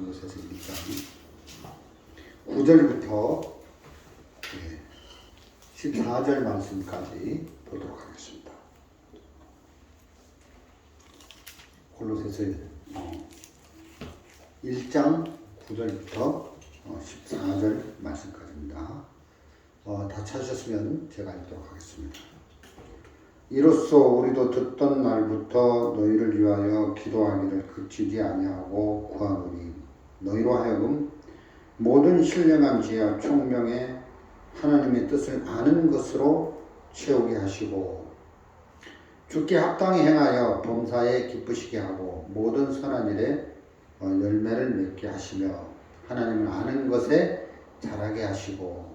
골로새서 1장 9절부터 14절 말씀까지 보도록 하겠습니다. 골로새서 1장 9절부터 14절 말씀까지입니다. 다 찾으셨으면 제가 읽도록 하겠습니다. 이로써 우리도 듣던 날부터 너희를 위하여 기도하기를 그치지 아니하고 구하노니 너희로 하여금 모든 신령한 지혜와 총명에 하나님의 뜻을 아는 것으로 채우게 하시고 주께 합당히 행하여 범사에 기쁘시게 하고 모든 선한 일에 열매를 맺게 하시며 하나님을 아는 것에 자라게 하시고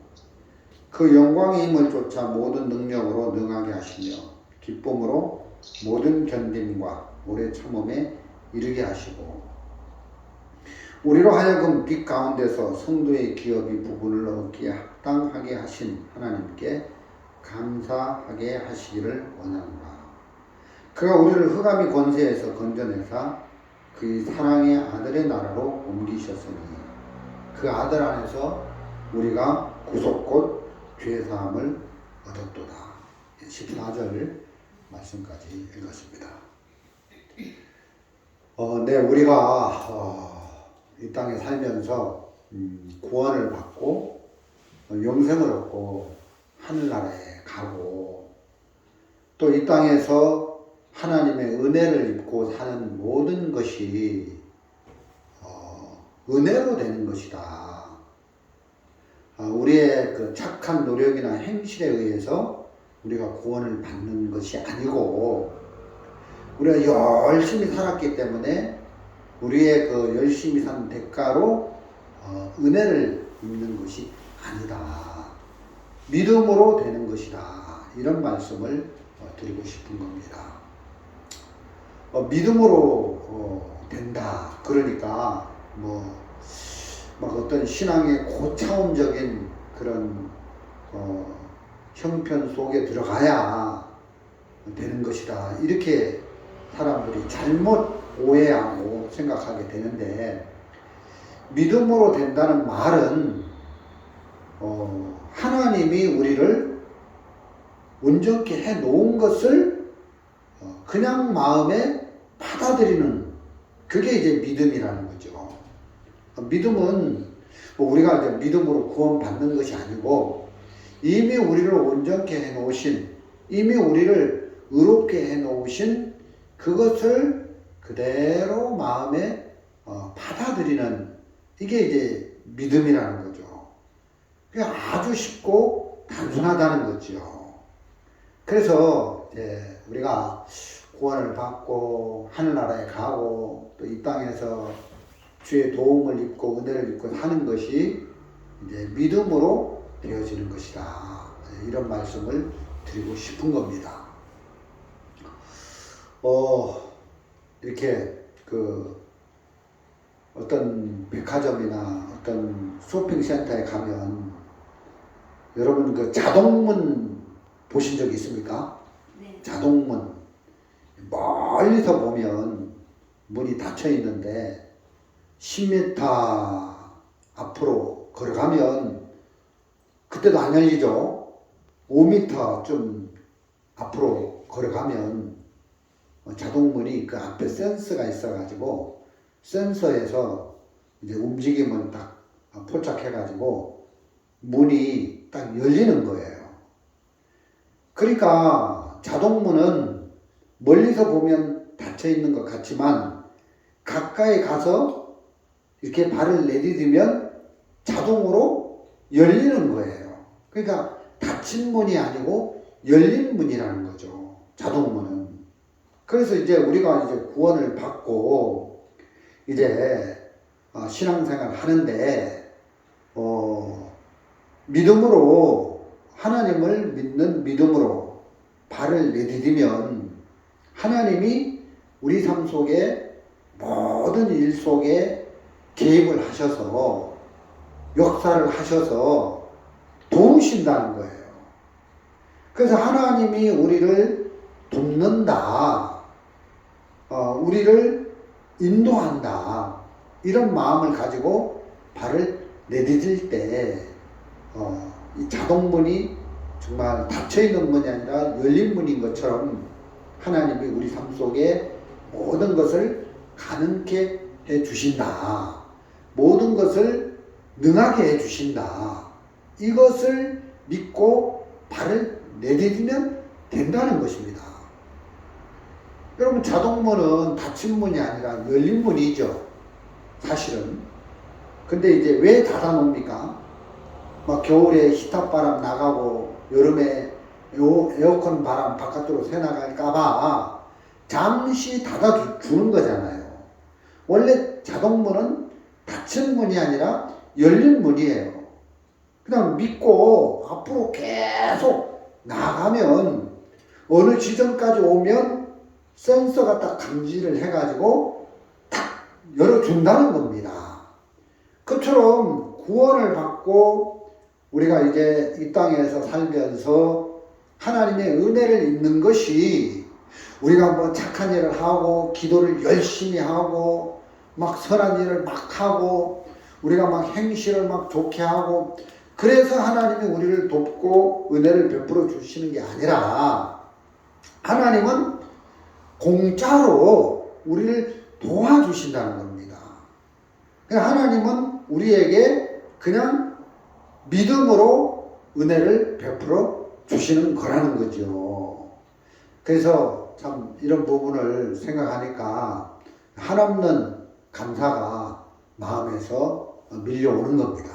그 영광의 힘을 쫓아 모든 능력으로 능하게 하시며 기쁨으로 모든 견딤과 오래 참음에 이르게 하시고 우리로 하여금 빛 가운데서 성도의 기업이 부분을 얻기에 합당하게 하신 하나님께 감사하게 하시기를 원하노라. 그가 우리를 흑암의 권세에서 건져내사 그의 사랑의 아들의 나라로 옮기셨으니 그 아들 안에서 우리가 구속 곧 죄사함을 얻었도다. 14절 말씀까지 읽었습니다. 우리가 이 땅에 살면서 구원을 받고 영생을 얻고 하늘나라에 가고 또 이 땅에서 하나님의 은혜를 입고 사는 모든 것이 은혜로 되는 것이다. 우리의 그 착한 노력이나 행실에 의해서 우리가 구원을 받는 것이 아니고 우리가 열심히 살았기 때문에 우리의 그 열심히 산 대가로 은혜를 입는 것이 아니다. 믿음으로 되는 것이다. 이런 말씀을 드리고 싶은 겁니다. 믿음으로 된다. 그러니까 막 어떤 신앙의 고차원적인 그런 형편 속에 들어가야 되는 것이다. 이렇게 사람들이 잘못 오해하고 생각하게 되는데 믿음으로 된다는 말은 하나님이 우리를 온전케 해 놓은 것을 그냥 마음에 받아들이는 그게 이제 믿음이라는 거죠. 믿음은 우리가 이제 믿음으로 구원받는 것이 아니고 이미 우리를 온전케 해 놓으신, 이미 우리를 의롭게 해 놓으신 그것을 그대로 마음에 받아들이는 이게 이제 믿음이라는 거죠. 그게 아주 쉽고 단순하다는 거죠. 그래서 이제 우리가 구원을 받고 하늘나라에 가고 또 이 땅에서 주의 도움을 입고 은혜를 입고 사는 것이 이제 믿음으로 되어지는 것이다. 이런 말씀을 드리고 싶은 겁니다. 이렇게 어떤 백화점이나 어떤 쇼핑센터에 가면 여러분 그 자동문 보신 적 있습니까? 네. 자동문. 멀리서 보면 문이 닫혀 있는데 10m 앞으로 걸어가면 그때도 안 열리죠. 5m 좀 앞으로 걸어가면 자동문이 그 앞에 센서가 있어가지고 센서에서 이제 움직임을 딱 포착해가지고 문이 딱 열리는 거예요. 그러니까 자동문은 멀리서 보면 닫혀 있는 것 같지만 가까이 가서 이렇게 발을 내디디면 자동으로 열리는 거예요. 그러니까 닫힌 문이 아니고 열린 문이라는 거죠. 자동문은. 그래서 이제 우리가 이제 구원을 받고 이제 신앙생활 하는데 믿음으로 하나님을 믿는 믿음으로 발을 내디디면 하나님이 우리 삶 속에 모든 일 속에 개입을 하셔서 역사를 하셔서 도우신다는 거예요. 그래서 하나님이 우리를 돕는다. 우리를 인도한다. 이런 마음을 가지고 발을 내디딜 때 이 자동문이 정말 닫혀있는 문이 아니라 열린 문인 것처럼 하나님이 우리 삶 속에 모든 것을 가능케 해 주신다. 모든 것을 능하게 해 주신다. 이것을 믿고 발을 내디디면 된다는 것입니다. 여러분, 자동문은 닫힌 문이 아니라 열린 문이죠. 사실은. 근데 이제 왜 닫아 놓습니까? 막 겨울에 히터바람 나가고 여름에 에어컨 바람 바깥으로 새나갈까봐 잠시 닫아주는 거잖아요. 원래 자동문은 닫힌 문이 아니라 열린 문이에요. 그냥 믿고 앞으로 계속 나가면 어느 지점까지 오면 센서가 딱 감지를 해가지고 딱 열어준다는 겁니다. 그처럼 구원을 받고 우리가 이제 이 땅에서 살면서 하나님의 은혜를 입는 것이 우리가 뭐 착한 일을 하고 기도를 열심히 하고 막 선한 일을 막 하고 우리가 막 행실을 막 좋게 하고 그래서 하나님이 우리를 돕고 은혜를 베풀어 주시는 게 아니라 하나님은 공짜로 우리를 도와주신다는 겁니다. 하나님은 우리에게 그냥 믿음으로 은혜를 베풀어 주시는 거라는 거죠. 그래서 참 이런 부분을 생각하니까 한없는 감사가 마음에서 밀려오는 겁니다.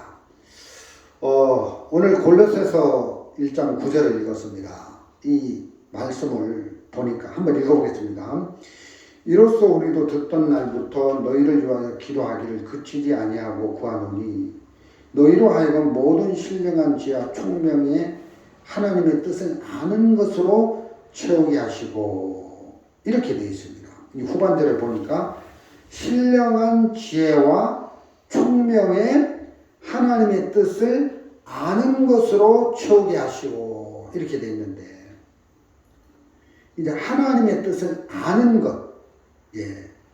오늘 골로새서 1장 9절을 읽었습니다. 이 말씀을 보니까 한번 읽어보겠습니다. 이로써 우리도 듣던 날부터 너희를 위하여 기도하기를 그치지 아니하고 구하노니 너희로 하여금 모든 신령한 지혜와 총명에 하나님의 뜻을 아는 것으로 채우게 하시고 이렇게 되어 있습니다. 이 후반절을 보니까 신령한 지혜와 총명에 하나님의 뜻을 아는 것으로 채우게 하시고 이렇게 되어 있는데 이제 하나님의 뜻을 아는 것,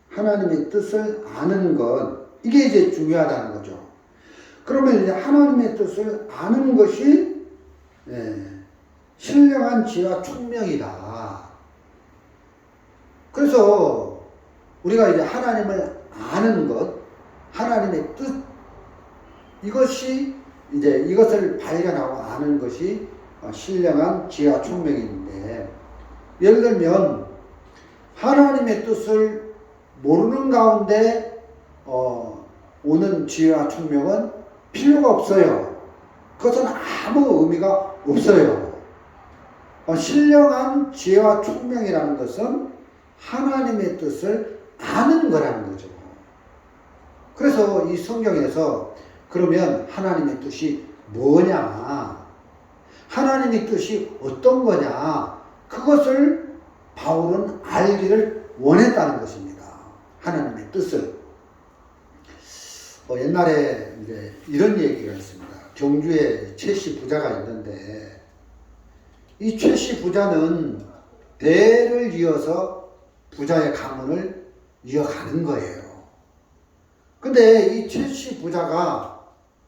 하나님의 뜻을 아는 것 이게 이제 중요하다는 거죠. 그러면 이제 하나님의 뜻을 아는 것이 신령한 지혜와 총명이다. 그래서 우리가 이제 하나님을 아는 것, 하나님의 뜻 이것이 이제 이것을 발견하고 아는 것이 신령한 지혜와 총명인데 예를 들면 하나님의 뜻을 모르는 가운데 오는 지혜와 총명은 필요가 없어요. 그것은 아무 의미가 없어요. 신령한 지혜와 총명이라는 것은 하나님의 뜻을 아는 거라는 거죠. 그래서 이 성경에서 그러면 하나님의 뜻이 뭐냐? 하나님의 뜻이 어떤 거냐? 그것을 바울은 알기를 원했다는 것입니다. 하나님의 뜻을. 옛날에 이제 이런 얘기가 있습니다. 경주에 최씨 부자가 있는데 이 최씨 부자는 대를 이어서 부자의 가문을 이어가는 거예요. 근데 이 최씨 부자가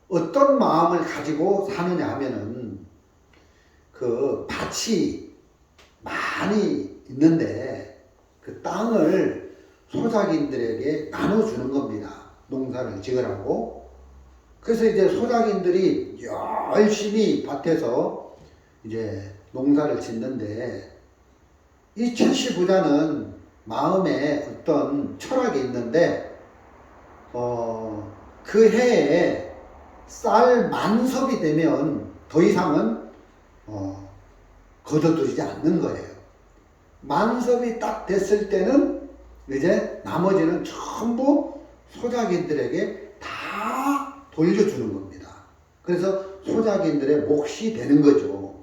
어떤 마음을 가지고 사느냐 하면은 그 밭이 많이 있는데 그 땅을 소작인들에게 나눠주는 겁니다. 농사를 지으라고. 그래서 이제 소작인들이 열심히 밭에서 이제 농사를 짓는데 이 최씨 부자는 마음에 어떤 철학이 있는데 그 해에 쌀 만섭이 되면 더 이상은 거둬들이지 않는 거예요. 만섭이 딱 됐을 때는 이제 나머지는 전부 소작인들에게 다 돌려주는 겁니다. 그래서 소작인들의 몫이 되는 거죠.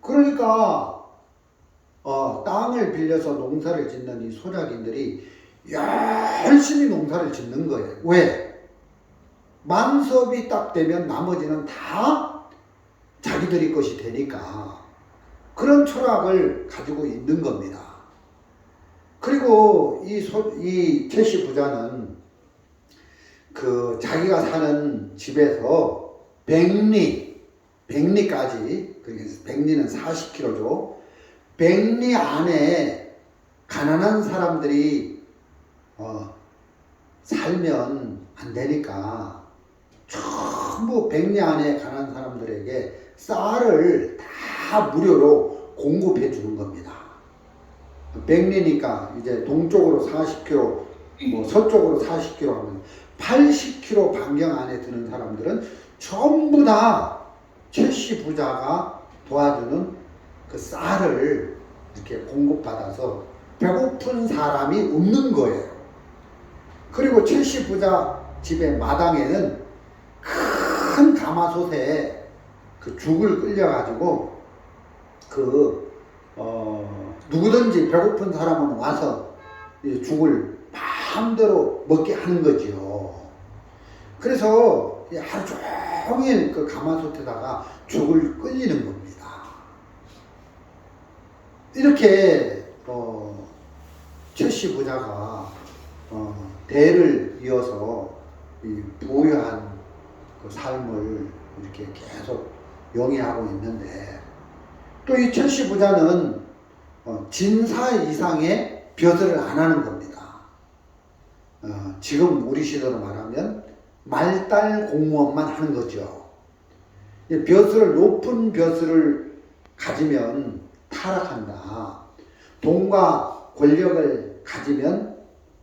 그러니까 땅을 빌려서 농사를 짓는 이 소작인들이 열심히 농사를 짓는 거예요. 왜? 만섭이 딱 되면 나머지는 다 자기들이 것이 되니까 그런 철학을 가지고 있는 겁니다. 그리고 이 최씨 부자는 자기가 사는 집에서 백리까지, 그래서 백리는 40km죠. 백리 안에 가난한 사람들이 살면 안 되니까 전부 백리 안에 가난한 사람들에게 쌀을 다 무료로 공급해 주는 겁니다. 백리니까 이제 동쪽으로 40km, 뭐 서쪽으로 40km 하면 80km 반경 안에 드는 사람들은 전부 다 최씨 부자가 도와주는 그 쌀을 이렇게 공급받아서 배고픈 사람이 없는 거예요. 그리고 최씨 부자 집의 마당에는 큰 가마솥에 그 죽을 끓여가지고 누구든지 배고픈 사람은 와서 이 죽을 마음대로 먹게 하는 거지요. 그래서 하루 종일 그 가마솥에다가 죽을 끓이는 겁니다. 이렇게 최씨 부자가 대를 이어서 이 부유한 그 삶을 이렇게 계속 영위하고 있는데, 또 이 최씨 부자는 진사 이상의 벼슬을 안 하는 겁니다. 지금 우리 시대로 말하면 말달 공무원만 하는 거죠. 높은 벼슬을 가지면 타락한다. 돈과 권력을 가지면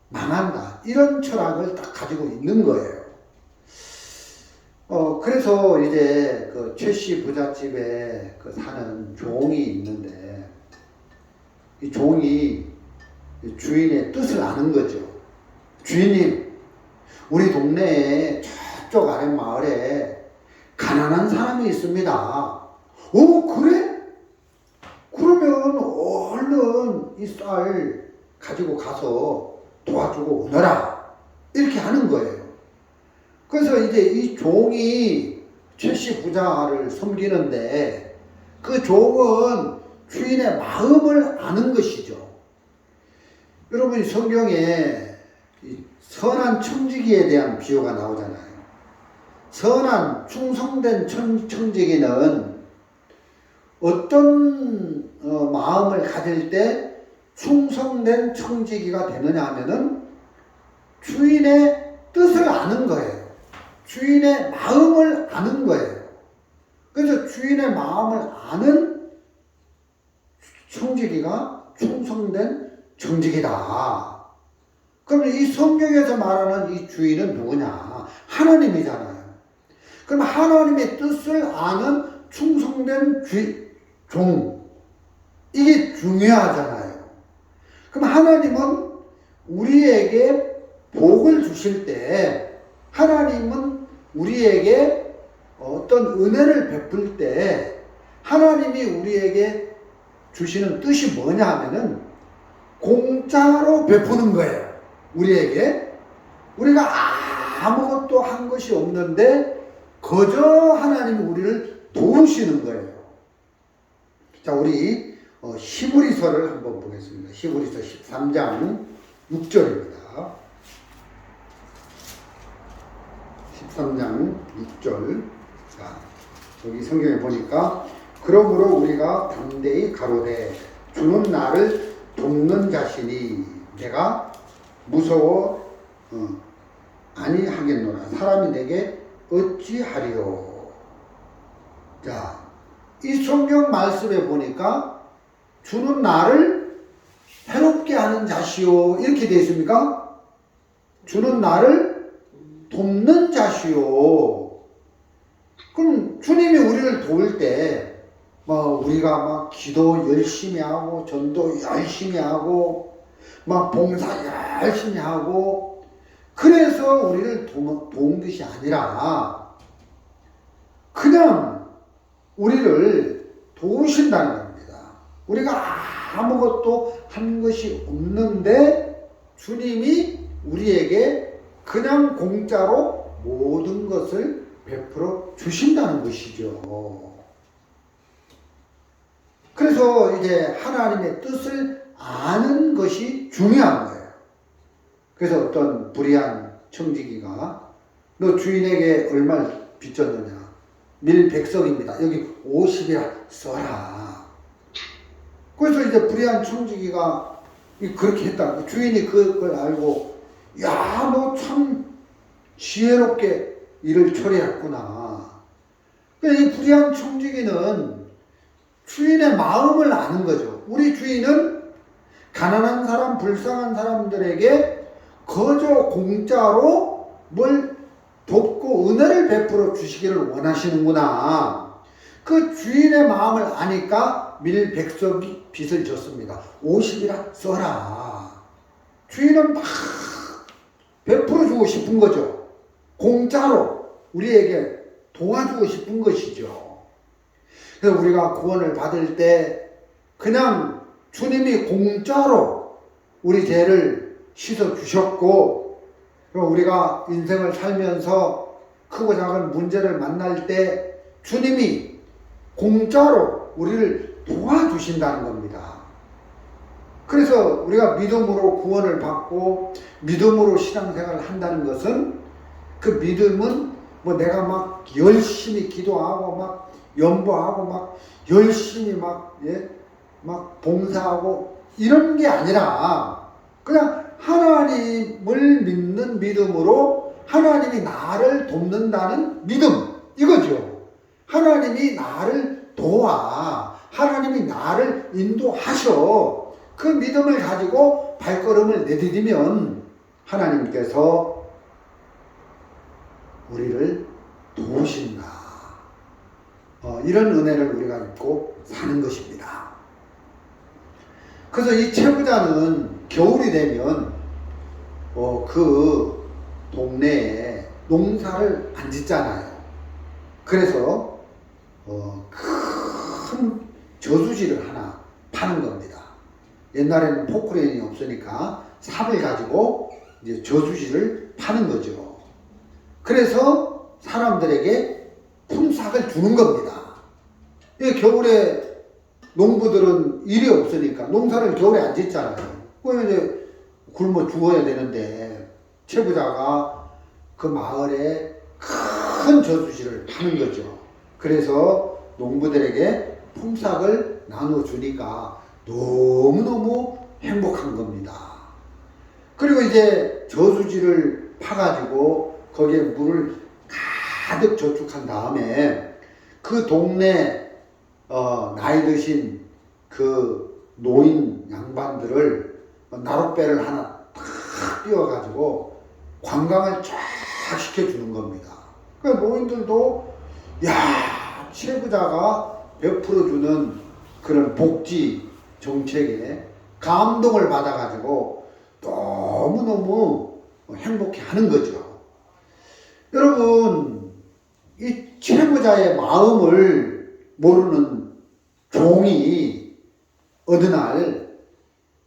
망한다. 이런 철학을 딱 가지고 있는 거예요. 그래서 이제 그 최씨 부잣집에 사는 종이 있는데, 이 종이 주인의 뜻을 아는 거죠. 주인님, 우리 동네에 저쪽 아랫마을에 가난한 사람이 있습니다. 그래? 그러면 얼른 이 쌀 가지고 가서 도와주고 오너라. 이렇게 하는 거예요. 그래서 이제 이 종이 최씨 부자를 섬기는데, 그 종은 주인의 마음을 아는 것이죠. 여러분, 성경에 선한 청지기에 대한 비유가 나오잖아요. 선한 충성된 청지기는 어떤 마음을 가질 때 충성된 청지기가 되느냐 하면은 주인의 뜻을 아는 거예요. 주인의 마음을 아는 거예요. 그래서 주인의 마음을 아는 청지기가 충성된 청지기다. 그럼 이 성경에서 말하는 이 주인은 누구냐? 하나님이잖아요. 그럼 하나님의 뜻을 아는 충성된 종, 이게 중요하잖아요. 그럼 하나님은 우리에게 복을 주실 때, 하나님은 우리에게 어떤 은혜를 베풀 때 하나님이 우리에게 주시는 뜻이 뭐냐 하면은 공짜로 베푸는 거예요. 우리에게. 우리가 아무것도 한 것이 없는데 그저 하나님이 우리를 도우시는 거예요. 자, 우리 히브리서를 한번 보겠습니다. 히브리서 13장 6절입니다. 13장 6절. 자, 여기 성경에 보니까, 그러므로 우리가 담대히 가로되 주는 나를 돕는 자시니 내가 무서워 아니하겠노라. 사람이 내게 어찌하리요. 자, 이 성경 말씀에 보니까 주는 나를 해롭게 하는 자시오, 이렇게 되어 있습니까? 주는 나를 돕는 자시오. 그럼 주님이 우리를 도울 때 우리가 기도 열심히 하고 전도 열심히 하고 봉사 열심히 하고 그래서 우리를 도운 것이 아니라 그냥 우리를 도우신다는 겁니다. 우리가 아무것도 한 것이 없는데 주님이 우리에게 그냥 공짜로 모든 것을 베풀어 주신다는 것이죠. 그래서 이제 하나님의 뜻을 아는 것이 중요한 거예요. 그래서 어떤 불의한 청지기가 너 주인에게 얼마를 빚졌느냐? 밀백석입니다. 여기 50이라 써라. 그래서 이제 불의한 청지기가 그렇게 했다. 주인이 그걸 알고, 야, 너 참 지혜롭게 일을 처리했구나. 이 불의한 청지기는 주인의 마음을 아는 거죠. 우리 주인은 가난한 사람, 불쌍한 사람들에게 거저 공짜로 뭘 돕고 은혜를 베풀어 주시기를 원하시는구나. 그 주인의 마음을 아니까 밀백석이 빚을 졌습니다. 50이라 써라. 주인은 막 베풀어 주고 싶은 거죠. 공짜로 우리에게 도와주고 싶은 것이죠. 그래서 우리가 구원을 받을 때 그냥 주님이 공짜로 우리 죄를 씻어 주셨고, 우리가 인생을 살면서 크고 작은 문제를 만날 때 주님이 공짜로 우리를 도와주신다는 겁니다. 그래서 우리가 믿음으로 구원을 받고 믿음으로 신앙생활을 한다는 것은, 그 믿음은 뭐 내가 막 열심히 기도하고 막 연보하고 막 열심히 막 봉사하고 이런 게 아니라 그냥 하나님을 믿는 믿음으로 하나님이 나를 돕는다는 믿음, 이거죠. 하나님이 나를 도와, 하나님이 나를 인도하셔. 그 믿음을 가지고 발걸음을 내디디면 하나님께서 우리를 도우신다. 이런 은혜를 우리가 입고 사는 것입니다. 그래서 이 채부자는 겨울이 되면 그 동네에 농사를 안 짓잖아요. 그래서 큰 저수지를 하나 파는 겁니다. 옛날에는 포크레인이 없으니까 삽을 가지고 이제 저수지를 파는 거죠. 그래서 사람들에게 품삯을 주는 겁니다. 겨울에 농부들은 일이 없으니까 농사를 겨울에 안 짓잖아요. 그래서 이제 굶어 죽어야 되는데 채부자가 그 마을에 큰 저수지를 파는 거죠. 그래서 농부들에게 품삯을 나눠주니까 너무너무 행복한 겁니다. 그리고 이제 저수지를 파가지고 거기에 물을 가득 저축한 다음에 그 동네 나이 드신 그 노인 양반들을 나룻배를 하나 탁 띄워가지고 관광을 쫙 시켜주는 겁니다. 그 노인들도 야, 채부자가 베풀어주는 그런 복지 정책에 감동을 받아가지고 너무너무 행복해 하는 거죠. 여러분, 이 채무자의 마음을 모르는 종이 어느 날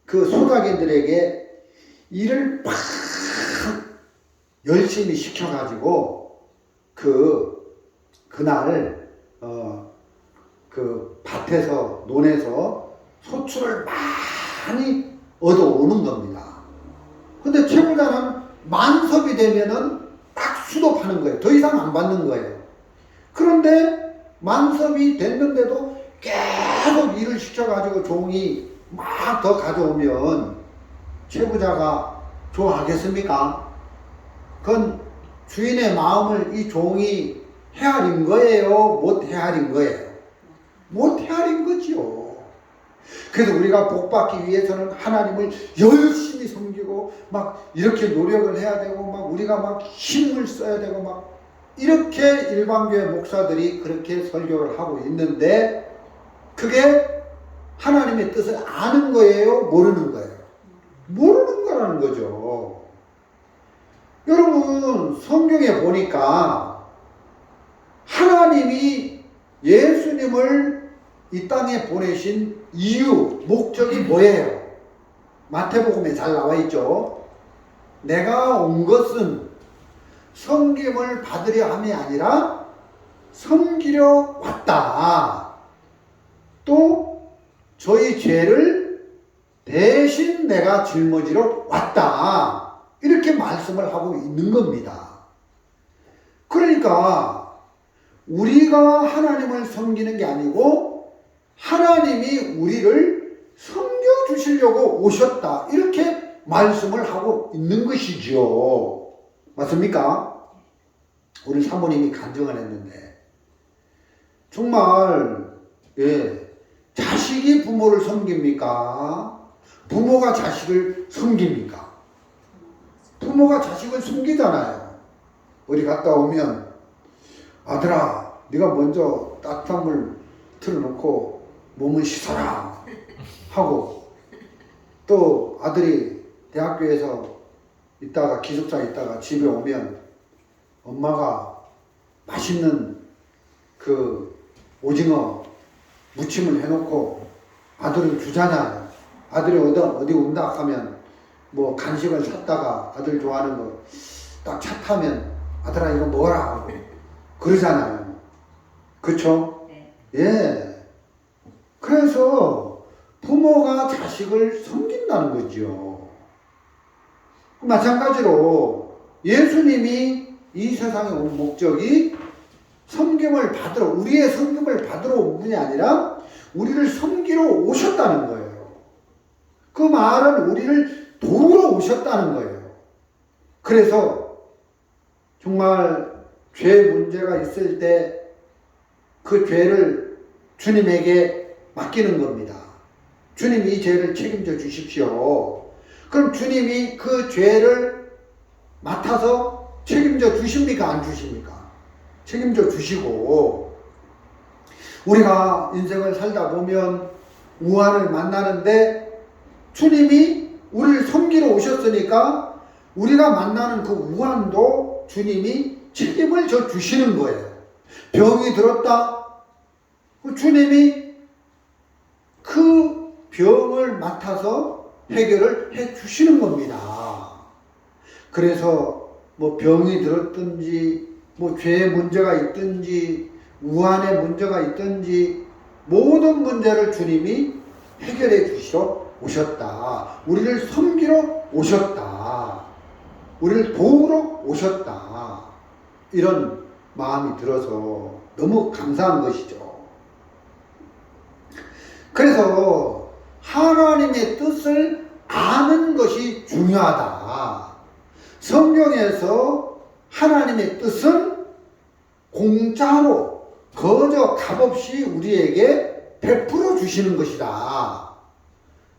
그 소작인들에게 일을 팍 열심히 시켜가지고 그날 그 밭에서 논에서 소출을 많이 얻어오는 겁니다. 근데 채무자는 만섭이 되면은 딱 수도파는 거예요. 더 이상 안 받는 거예요. 그런데 만섭이 됐는데도 계속 일을 시켜가지고 종이 막 더 가져오면 채무자가 좋아하겠습니까? 그건 주인의 마음을 이 종이 헤아린 거예요? 못 헤아린 거예요? 못 헤아린 거지요. 그래서 우리가 복받기 위해서는 하나님을 열심히 섬기고 막 이렇게 노력을 해야 되고 막 우리가 막 힘을 써야 되고 막 이렇게 일반교회 목사들이 그렇게 설교를 하고 있는데, 그게 하나님의 뜻을 아는 거예요? 모르는 거예요? 모르는 거라는 거죠. 여러분, 성경에 보니까 하나님이 예수님을 이 땅에 보내신 이유, 목적이 뭐예요? 마태복음에 잘 나와 있죠. 내가 온 것은 섬김을 받으려 함이 아니라 섬기려 왔다. 또 저희 죄를 대신 내가 짊어지러 왔다. 이렇게 말씀을 하고 있는 겁니다. 그러니까 우리가 하나님을 섬기는 게 아니고 하나님이 우리를 섬겨주시려고 오셨다. 이렇게 말씀을 하고 있는 것이지요. 맞습니까? 우리 사모님이 간증을 했는데 정말 자식이 부모를 섬깁니까? 부모가 자식을 섬깁니까? 부모가 자식을 섬기잖아요. 어디 갔다 오면 아들아 네가 먼저 따뜻한 물 틀어놓고 몸을 씻어라 하고, 또 아들이 대학교에서 있다가 기숙사에 있다가 집에 오면 엄마가 맛있는 그 오징어 무침을 해놓고 아들을 주잖아요. 아들이 어디 온다 하면 뭐 간식을 샀다가 아들 좋아하는 거 딱 차 타면 아들아 이거 먹어라 하고 그러잖아요. 그쵸? 네. 예. 그래서 부모가 자식을 섬긴다는 거죠. 마찬가지로 예수님이 이 세상에 온 목적이 섬김을 받으러, 우리의 섬김을 받으러 온 분이 아니라 우리를 섬기러 오셨다는 거예요. 그 말은 우리를 도우러 오셨다는 거예요. 그래서 정말 죄 문제가 있을 때 그 죄를 주님에게 맡기는 겁니다. 주님이 이 죄를 책임져 주십시오. 그럼 주님이 그 죄를 맡아서 책임져 주십니까? 안 주십니까? 책임져 주시고, 우리가 인생을 살다 보면 우환을 만나는데 주님이 우리를 섬기러 오셨으니까 우리가 만나는 그 우환도 주님이 책임을 져 주시는 거예요. 병이 들었다? 주님이 그 병을 맡아서 해결을 해 주시는 겁니다. 그래서 뭐 병이 들었든지 뭐 죄의 문제가 있든지 우환의 문제가 있든지 모든 문제를 주님이 해결해 주시러 오셨다. 우리를 섬기러 오셨다. 우리를 도우러 오셨다. 이런 마음이 들어서 너무 감사한 것이죠. 그래서 하나님의 뜻을 아는 것이 중요하다. 성경에서 하나님의 뜻은 공짜로 거저 값없이 우리에게 베풀어 주시는 것이다.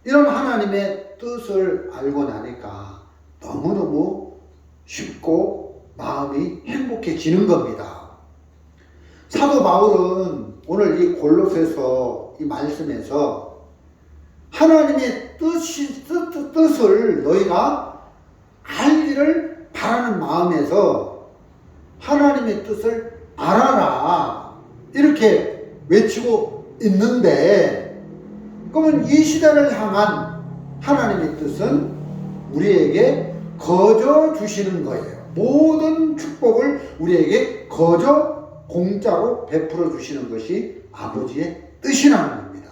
이런 하나님의 뜻을 알고 나니까 너무너무 쉽고 마음이 행복해지는 겁니다. 사도 바울은 오늘 이 골로새서 이 말씀에서 하나님의 뜻을 너희가 알기를 바라는 마음에서 하나님의 뜻을 알아라 이렇게 외치고 있는데, 그러면 이 시대를 향한 하나님의 뜻은 우리에게 거저 주시는 거예요. 모든 축복을 우리에게 거저 공짜로 베풀어 주시는 것이 아버지의 뜻이라는 겁니다.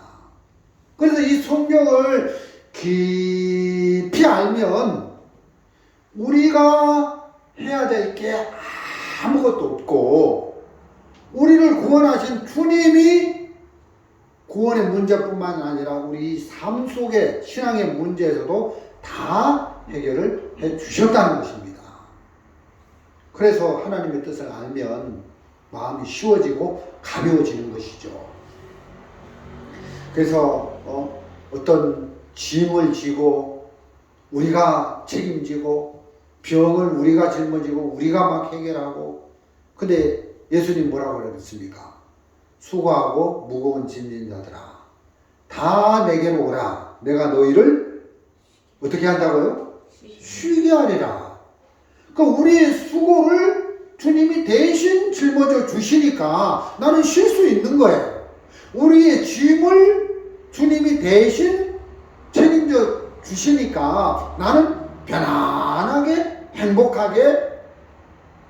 그래서 이 성경을 깊이 알면 우리가 해야 될 게 아무것도 없고, 우리를 구원하신 주님이 구원의 문제뿐만 아니라 우리 삶 속의 신앙의 문제에서도 다 해결을 해 주셨다는 것입니다. 그래서 하나님의 뜻을 알면 마음이 쉬워지고 가벼워지는 것이죠. 그래서 어떤 짐을 지고 우리가 책임지고 병을 우리가 짊어지고 우리가 막 해결하고, 근데 예수님 뭐라고 그랬습니까? 수고하고 무거운 짐진 자들아 다 내게로 오라. 내가 너희를 어떻게 한다고요? 쉬게 하리라. 그러니까 우리의 수고를 주님이 대신 짊어져 주시니까 나는 쉴 수 있는 거예요. 우리의 짐을 주님이 대신 책임져 주시니까 나는 편안하게 행복하게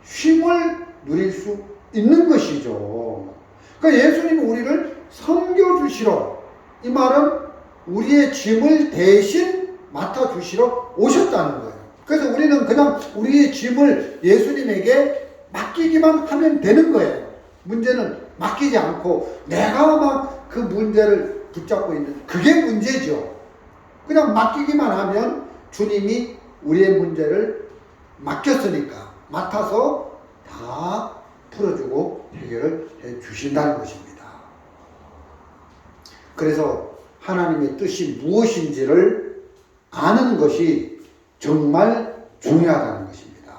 쉼을 누릴 수 있는 것이죠. 그러니까 예수님이 우리를 섬겨주시러, 이 말은 우리의 짐을 대신 맡아주시러 오셨다는 거예요. 그래서 우리는 그냥 우리의 짐을 예수님에게 맡기지 맡기기만 하면 되는 거예요. 문제는 맡기지 않고 내가 막 그 문제를 붙잡고 있는 그게 문제죠. 그냥 맡기기만 하면 주님이 우리의 문제를 맡겼으니까 맡아서 다 풀어주고 해결을 해 주신다는 것입니다. 그래서 하나님의 뜻이 무엇인지를 아는 것이 정말 중요하다는 것입니다.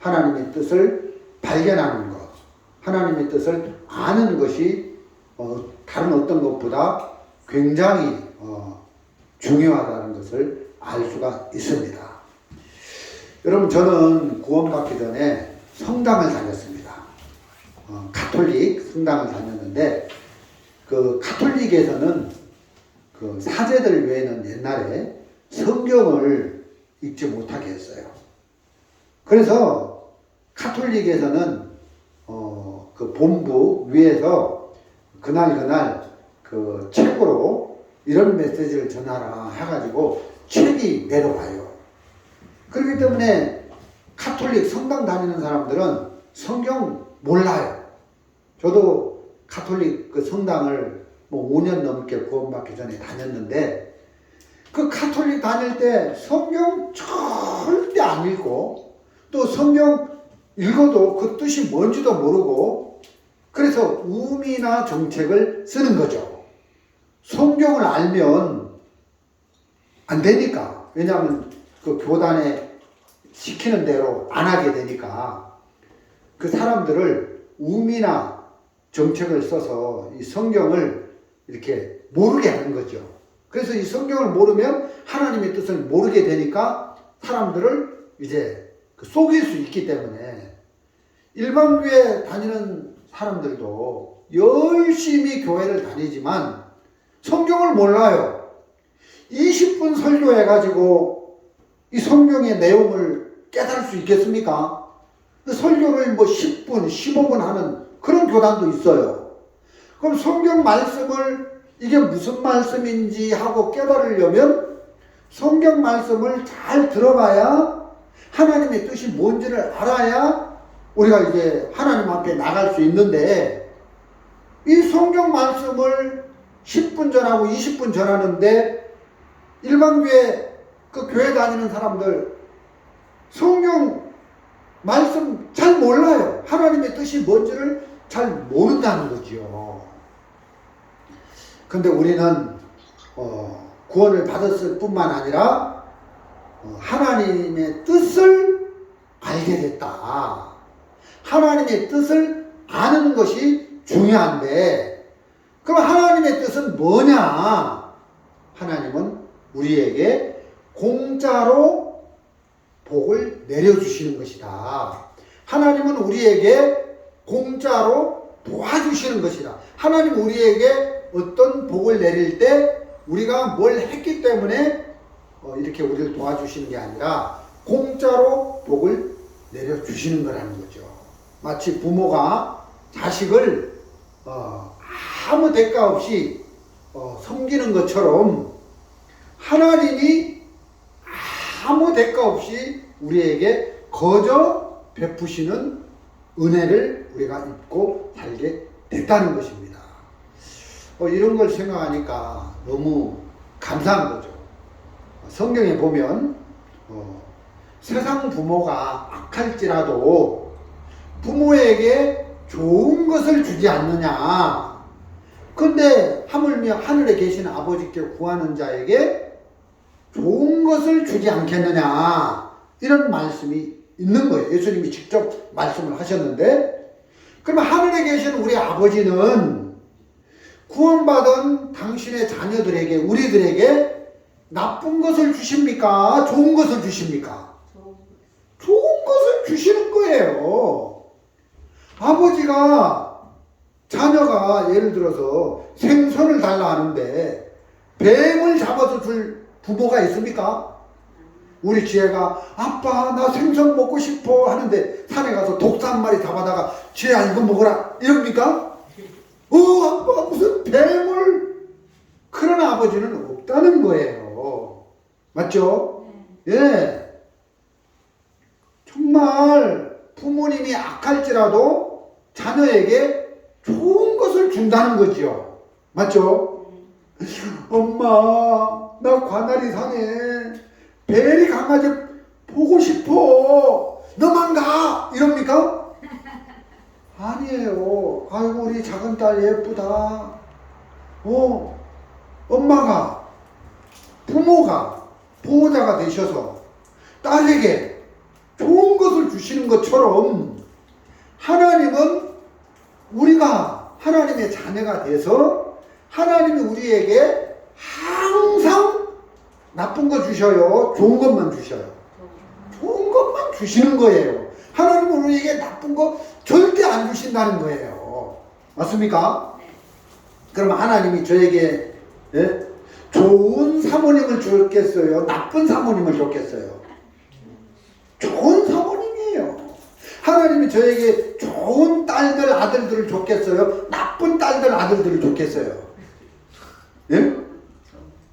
하나님의 뜻을 발견하는 것, 하나님의 뜻을 아는 것이 다른 어떤 것보다 굉장히 중요하다는 것을 알 수가 있습니다. 여러분, 저는 구원받기 전에 성당을 다녔습니다. 가톨릭 성당을 다녔는데 그 가톨릭에서는 그 사제들 외에는 옛날에 성경을 읽지 못하게 했어요. 그래서 가톨릭에서는 그 본부 위에서 그날 그 책으로 이런 메시지를 전하라 해가지고 책이 내려와요. 그렇기 때문에 가톨릭 성당 다니는 사람들은 성경 몰라요. 저도 가톨릭 그 성당을 뭐 5년 넘게 구원받기 전에 다녔는데 그 가톨릭 다닐 때 성경 절대 안 읽고 또 성경 읽어도 그 뜻이 뭔지도 모르고 그래서 우미나 정책을 쓰는 거죠. 성경을 알면 안 되니까. 왜냐하면 그 교단에 시키는 대로 안 하게 되니까 그 사람들을 우미나 정책을 써서 이 성경을 이렇게 모르게 하는 거죠. 그래서 이 성경을 모르면 하나님의 뜻을 모르게 되니까 사람들을 이제 속일 수 있기 때문에 일반교회 다니는 사람들도 열심히 교회를 다니지만 성경을 몰라요. 20분 설교해가지고 이 성경의 내용을 깨달을 수 있겠습니까? 그 설교를 뭐 10분, 15분 하는 그런 교단도 있어요. 그럼 성경 말씀을 이게 무슨 말씀인지 하고 깨달으려면 성경 말씀을 잘 들어봐야 하나님의 뜻이 뭔지를 알아야 우리가 이제 하나님 앞에 나갈 수 있는데 이 성경 말씀을 10분 전하고 20분 전하는데 일반교회 그 교회 다니는 사람들 성경 말씀 잘 몰라요. 하나님의 뜻이 뭔지를 잘 모른다는 거죠. 근데 우리는 구원을 받았을 뿐만 아니라 하나님의 뜻을 알게 됐다. 하나님의 뜻을 아는 것이 중요한데 그럼 하나님의 뜻은 뭐냐? 하나님은 우리에게 공짜로 복을 내려주시는 것이다. 하나님은 우리에게 공짜로 도와주시는 것이다. 하나님은 우리에게 어떤 복을 내릴 때 우리가 뭘 했기 때문에 이렇게 우리를 도와주시는 게 아니라 공짜로 복을 내려주시는 거라는 거죠. 마치 부모가 자식을 아무 대가 없이 섬기는 것처럼 하나님이 아무 대가 없이 우리에게 거저 베푸시는 은혜를 우리가 입고 살게 됐다는 것입니다. 이런 걸 생각하니까 너무 감사한 거죠. 성경에 보면 세상 부모가 악할지라도 부모에게 좋은 것을 주지 않느냐. 그런데 하물며 하늘에 계신 아버지께 구하는 자에게 좋은 것을 주지 않겠느냐. 이런 말씀이 있는 거예요. 예수님이 직접 말씀을 하셨는데 그러면 하늘에 계신 우리 아버지는 구원받은 당신의 자녀들에게 우리들에게 나쁜 것을 주십니까? 좋은 것을 주십니까? 좋은 것을 주시는 거예요. 아버지가 자녀가 예를 들어서 생선을 달라 하는데 뱀을 잡아서 줄 부모가 있습니까? 우리 지혜가 아빠 나 생선 먹고 싶어 하는데 산에 가서 독사 한 마리 잡아다가 지혜야 이거 먹어라 이럽니까? 아빠 무슨 뱀을. 그런 아버지는 없다는 거예요. 맞죠? 예. 정말 부모님이 악할지라도 자녀에게 좋은 것을 준다는 거지요. 맞죠? 엄마, 나 관할이 상해. 베리 강아지 보고 싶어. 너만 가. 이럽니까? 아니에요. 아이고, 우리 작은 딸 예쁘다. 엄마가, 부모가, 보호자가 되셔서 딸에게 좋은 것을 주시는 것처럼 하나님은 우리가 하나님의 자녀가 돼서 하나님이 우리에게 항상 나쁜 거 주셔요. 좋은 것만 주셔요. 좋은 것만 주시는 거예요. 하나님은 우리에게 나쁜 거 절대 안 주신다는 거예요. 맞습니까? 그럼 하나님이 저에게 좋은 사모님을 줬겠어요? 나쁜 사모님을 줬겠어요? 좋은 사모님이에요. 하나님이 저에게 좋은 딸들, 아들들을 줬겠어요? 나쁜 딸들, 아들들을 줬겠어요? 예?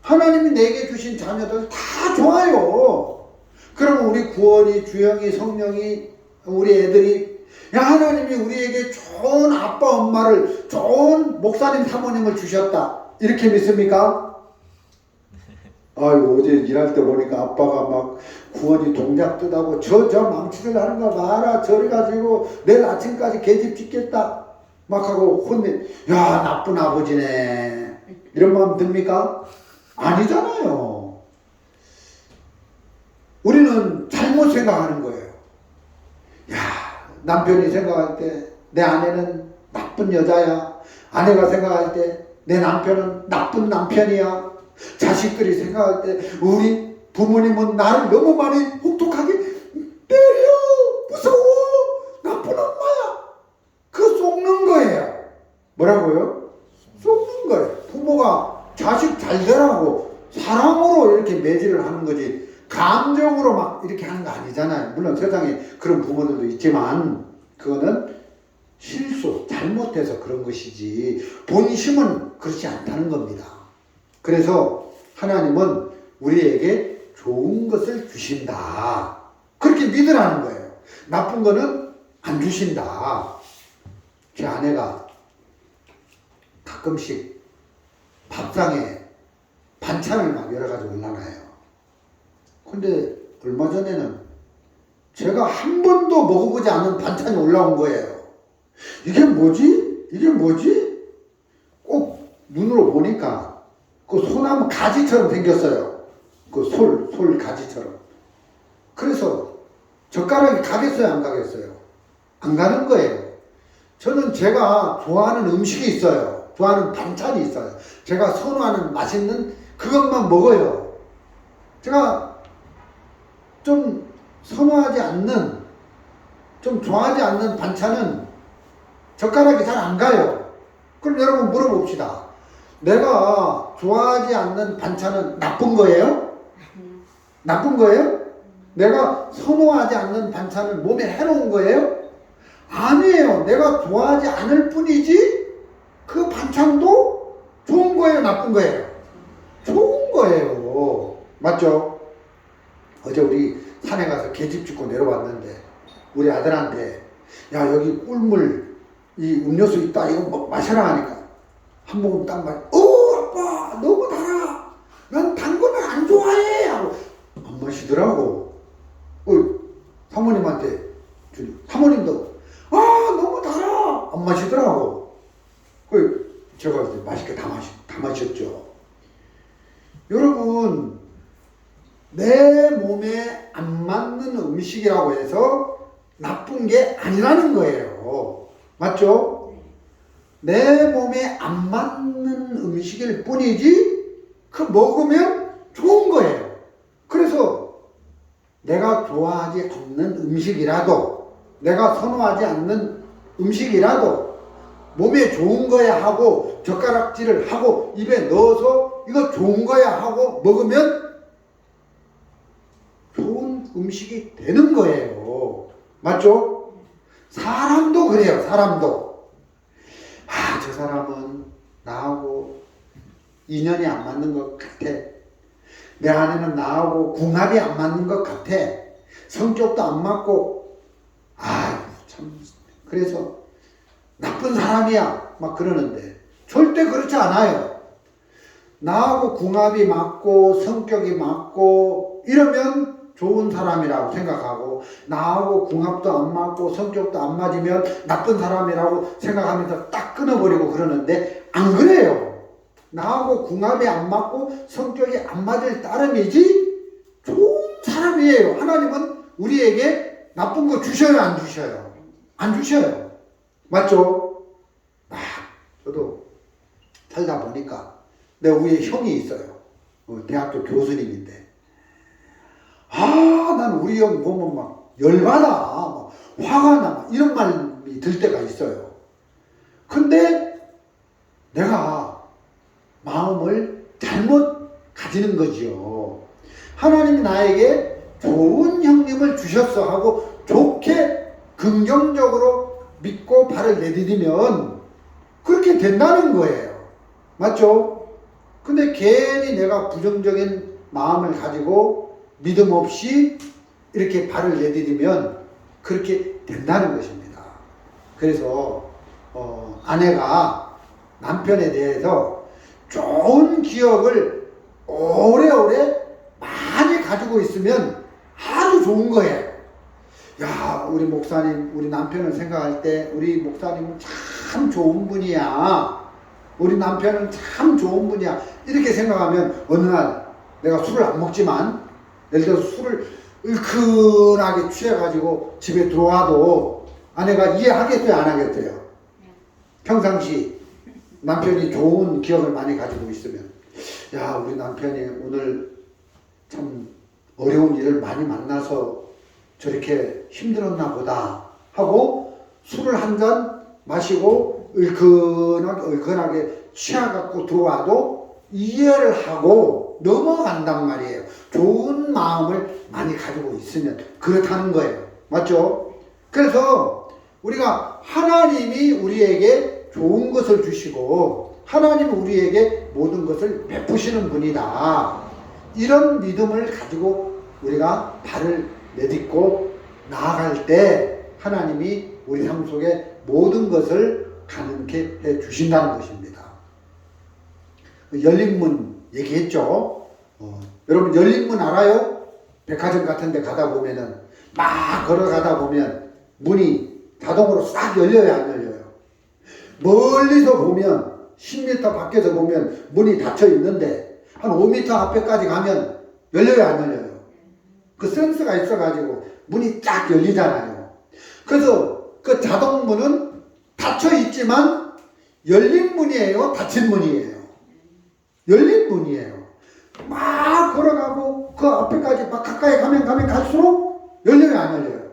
하나님이 내게 주신 자녀들 다 좋아요. 그러면 우리 구원이, 주영이, 성령이, 우리 애들이 하나님이 우리에게 좋은 아빠, 엄마를, 좋은 목사님, 사모님을 주셨다. 이렇게 믿습니까? 아이고, 어제 일할 때 보니까 아빠가 막 구원이 동작 뜨다고 저 망치를 하는 거 봐라. 저래 가지고 내일 아침까지 계집 짓겠다. 막 하고 혼내. 야, 나쁜 아버지네. 이런 마음 듭니까? 아니잖아요. 우리는 잘못 생각하는 거예요. 야, 남편이 생각할 때 내 아내는 나쁜 여자야. 아내가 생각할 때 내 남편은 나쁜 남편이야. 자식들이 생각할 때 우리 부모님은 나를 너무 많이 혹독하게 때려, 무서워, 나쁜 엄마야. 그거 속는 거예요. 뭐라고요? 속는 거예요. 부모가 자식 잘 되라고 사랑으로 이렇게 매질을 하는 거지 감정으로 막 이렇게 하는 거 아니잖아요. 물론 세상에 그런 부모들도 있지만 그거는 실수, 잘못해서 그런 것이지 본심은 그렇지 않다는 겁니다. 그래서 하나님은 우리에게 좋은 것을 주신다. 그렇게 믿으라는 거예요. 나쁜 거는 안 주신다. 제 아내가 가끔씩 밥상에 반찬을 막 여러 가지 올라놔요. 근데 얼마 전에는 제가 한 번도 먹어보지 않은 반찬이 올라온 거예요. 이게 뭐지? 이게 뭐지? 꼭 눈으로 보니까 그 소나무 가지처럼 생겼어요. 그 솔 가지처럼. 그래서 젓가락이 가겠어요? 안 가겠어요? 안 가는 거예요. 저는 제가 좋아하는 음식이 있어요. 좋아하는 반찬이 있어요. 제가 선호하는 맛있는 그것만 먹어요. 제가 좀 선호하지 않는, 좀 좋아하지 않는 반찬은 젓가락이 잘 안 가요. 그럼 여러분 물어봅시다. 내가 좋아하지 않는 반찬은 나쁜 거예요? 나쁜 거예요? 내가 선호하지 않는 반찬은 몸에 해로운 거예요? 아니에요. 내가 좋아하지 않을 뿐이지 그 반찬도 좋은 거예요? 나쁜 거예요? 좋은 거예요. 맞죠? 어제 우리 산에 가서 계집 짓고 내려왔는데 우리 아들한테 야, 여기 꿀물 이 음료수 있다. 이거 마셔라 하니까 한 모금 딱 마셔. 아빠 너무 달아. 난 단 거는 안 좋아해. 하고 안 마시더라고. 사모님한테 사모님도 너무 달아. 안 마시더라고. 제가 이제 맛있게 다 마셨죠. 여러분, 내 몸에 안 맞는 음식이라고 해서 나쁜 게 아니라는 거예요. 맞죠? 내 몸에 안 맞는 음식일 뿐이지 그 먹으면 좋은 거예요. 그래서 내가 좋아하지 않는 음식이라도, 내가 선호하지 않는 음식이라도 몸에 좋은 거야 하고 젓가락질을 하고 입에 넣어서 이거 좋은 거야 하고 먹으면 좋은 음식이 되는 거예요. 맞죠? 사람도 그래요. 사람도 저 사람은 나하고 인연이 안 맞는 것 같아. 내 아내는 나하고 궁합이 안 맞는 것 같아. 성격도 안 맞고 참, 그래서 나쁜 사람이야 막 그러는데 절대 그렇지 않아요. 나하고 궁합이 맞고 성격이 맞고 이러면 좋은 사람이라고 생각하고, 나하고 궁합도 안 맞고 성격도 안 맞으면 나쁜 사람이라고 생각하면서 딱 끊어버리고 그러는데 안 그래요. 나하고 궁합이 안 맞고 성격이 안 맞을 따름이지 좋은 사람이에요. 하나님은 우리에게 나쁜 거 주셔요, 안 주셔요? 안 주셔요. 맞죠? 저도 살다 보니까 내 위에 형이 있어요. 대학교 교수님인데. 난 우리 형 보면 막 열받아, 막 화가 나, 막 이런 말이 들 때가 있어요. 근데 내가 마음을 잘못 가지는 거지요. 하나님이 나에게 좋은 형님을 주셨어 하고 좋게 긍정적으로 믿고 발을 내디디면 그렇게 된다는 거예요. 맞죠? 근데 괜히 내가 부정적인 마음을 가지고 믿음 없이 이렇게 발을 내디디면 그렇게 된다는 것입니다. 그래서 아내가 남편에 대해서 좋은 기억을 오래오래 많이 가지고 있으면 아주 좋은 거예요. 야, 우리 목사님, 우리 남편을 생각할 때 우리 목사님은 참 좋은 분이야. 우리 남편은 참 좋은 분이야. 이렇게 생각하면 어느 날 내가 술을 안 먹지만 예를 들어서 술을 얼큰하게 취해가지고 집에 들어와도 아내가 이해하겠어요, 안 하겠어요? 평상시 남편이 좋은 기억을 많이 가지고 있으면, 야, 우리 남편이 오늘 참 어려운 일을 많이 만나서 저렇게 힘들었나 보다 하고 술을 한 잔 마시고 얼큰하게 취해갖고 들어와도 이해를 하고 넘어간단 말이에요. 좋은 마음을 많이 가지고 있으면 그렇다는 거예요. 맞죠? 그래서 우리가 하나님이 우리에게 좋은 것을 주시고 하나님이 우리에게 모든 것을 베푸시는 분이다. 이런 믿음을 가지고 우리가 발을 내딛고 나아갈 때 하나님이 우리 삶 속에 모든 것을 가능케 해 주신다는 것입니다. 열린 문 얘기했죠. 여러분 열린 문 알아요? 백화점 같은 데 가다 보면은 막 걸어가다 보면 문이 자동으로 싹 열려요, 안 열려요? 멀리서 보면 10m 밖에서 보면 문이 닫혀 있는데 한 5m 앞에까지 가면 열려요, 안 열려요? 그 센스가 있어가지고 문이 쫙 열리잖아요. 그래서 그 자동문은 닫혀 있지만 열린 문이에요, 닫힌 문이에요? 열린 문이에요. 막 걸어가고 그 앞에까지 막 가까이 가면 갈수록 열려요, 안 열려요?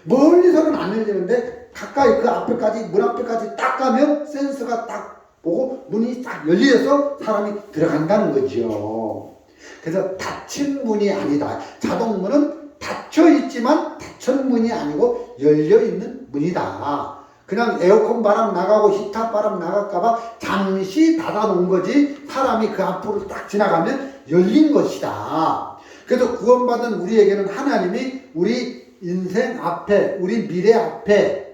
멀리서는 안 열리는데 가까이 그 앞에까지, 문 앞에까지 딱 가면 센서가 딱 보고 문이 딱 열려서 사람이 들어간다는 거죠. 그래서 닫힌 문이 아니다. 자동문은 닫혀 있지만 닫힌 문이 아니고 열려 있는 문이다. 그냥 에어컨 바람 나가고 히터 바람 나갈까봐 잠시 닫아놓은 거지 사람이 그 앞으로 딱 지나가면 열린 것이다. 그래서 구원받은 우리에게는 하나님이 우리 인생 앞에, 우리 미래 앞에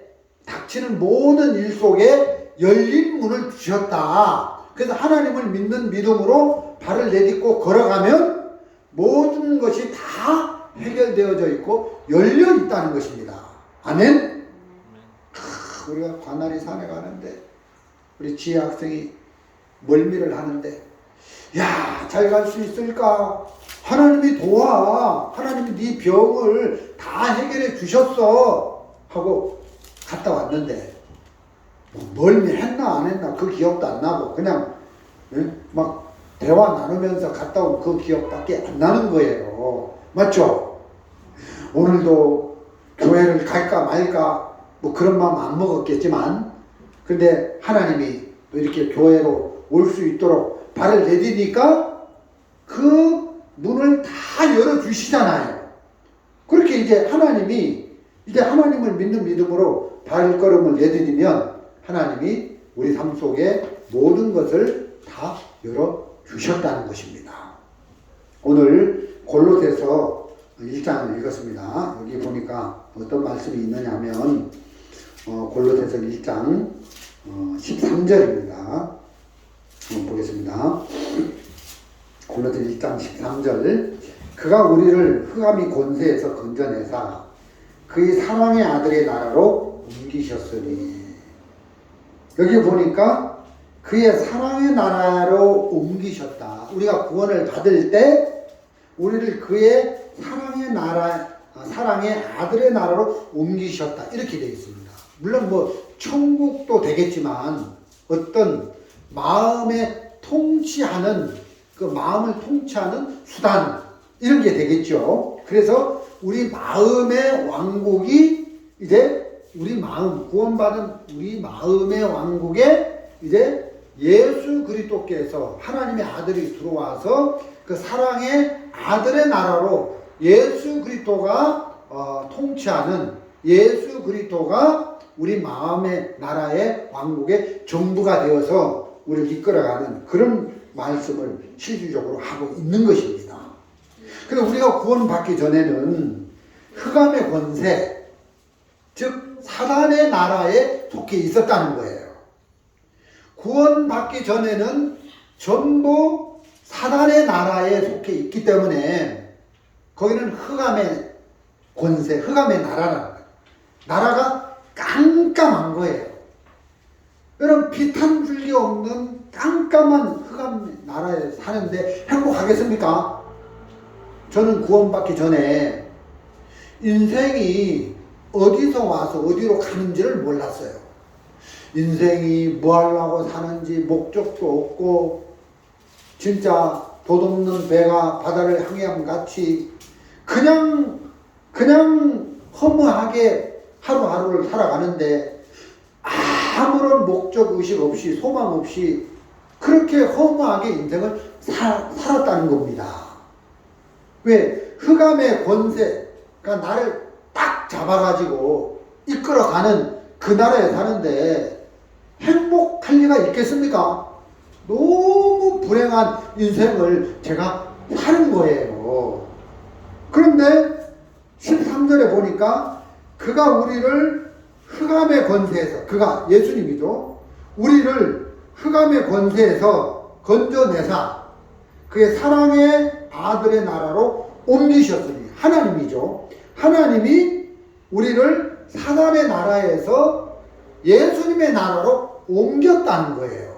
닥치는 모든 일 속에 열린 문을 주셨다. 그래서 하나님을 믿는 믿음으로 발을 내딛고 걸어가면 모든 것이 다 해결되어져 있고 열려 있다는 것입니다. 아멘? 우리가 관할이 산에 가는데 우리 지혜 학생이 멀미를 하는데, 야, 잘 갈 수 있을까? 하나님이 도와. 하나님이 네 병을 다 해결해 주셨어 하고 갔다 왔는데 멀미했나 안 했나 그 기억도 안 나고 그냥 막 대화 나누면서 갔다 온 그 기억밖에 안 나는 거예요. 맞죠? 오늘도 교회를 갈까 말까 뭐 그런 마음 안 먹었겠지만, 근데 하나님이 또 이렇게 교회로 올 수 있도록 발을 내디니까 그 문을 다 열어주시잖아요. 그렇게 이제 하나님이, 이제 하나님을 믿는 믿음으로 발걸음을 내디디면 하나님이 우리 삶 속에 모든 것을 다 열어주셨다는 것입니다. 오늘 골로새서 1장을 읽었습니다. 여기 보니까 어떤 말씀이 있느냐 하면 골로새서 1장 13절입니다. 보겠습니다. 골로새 1장 13절. 그가 우리를 흑암의 권세에서 건져내사 그의 사랑의 아들의 나라로 옮기셨으니. 여기 보니까 그의 사랑의 나라로 옮기셨다. 우리가 구원을 받을 때 우리를 그의 사랑의 아들의 나라로 옮기셨다. 이렇게 되어 있습니다. 물론 천국도 되겠지만 어떤 마음을 통치하는 수단, 이런 게 되겠죠. 그래서 우리 마음의 왕국이 구원받은 우리 마음의 왕국에 예수 그리스도께서, 하나님의 아들이 들어와서 그 사랑의 아들의 나라로 예수 그리스도가 통치하는, 예수 그리스도가 우리 마음의 나라의 왕국의 정부가 되어서 우리를 이끌어가는 그런 말씀을 실질적으로 하고 있는 것입니다. 그래서 우리가 구원받기 전에는 흑암의 권세, 즉 사단의 나라에 속해 있었다는 거예요. 구원받기 전에는 전부 사단의 나라에 속해 있기 때문에 거기는 흑암의 권세, 흑암의 나라라는 거예요. 나라가 깜깜한 거예요. 여러분, 빛 한 줄기 없는 깜깜한 흑암 나라에 사는데 행복하겠습니까? 저는 구원받기 전에 인생이 어디서 와서 어디로 가는지를 몰랐어요. 인생이 뭐 하려고 사는지 목적도 없고, 진짜 돛없는 배가 바다를 향해함 같이 그냥 허무하게 하루하루를 살아가는데 아무런 목적의식 없이 소망 없이 그렇게 허무하게 인생을 살았다는 겁니다. 왜? 흑암의 권세가 나를 딱 잡아가지고 이끌어가는 그 나라에 사는데 행복할 리가 있겠습니까? 너무 불행한 인생을 제가 사는 거예요. 그런데 13절에 보니까 그가 우리를 흑암의 권세에서, 그가 예수님이죠, 우리를 흑암의 권세에서 건져내사 그의 사랑의 아들의 나라로 옮기셨으니, 하나님이죠. 하나님이 우리를 사단의 나라에서 예수님의 나라로 옮겼다는 거예요.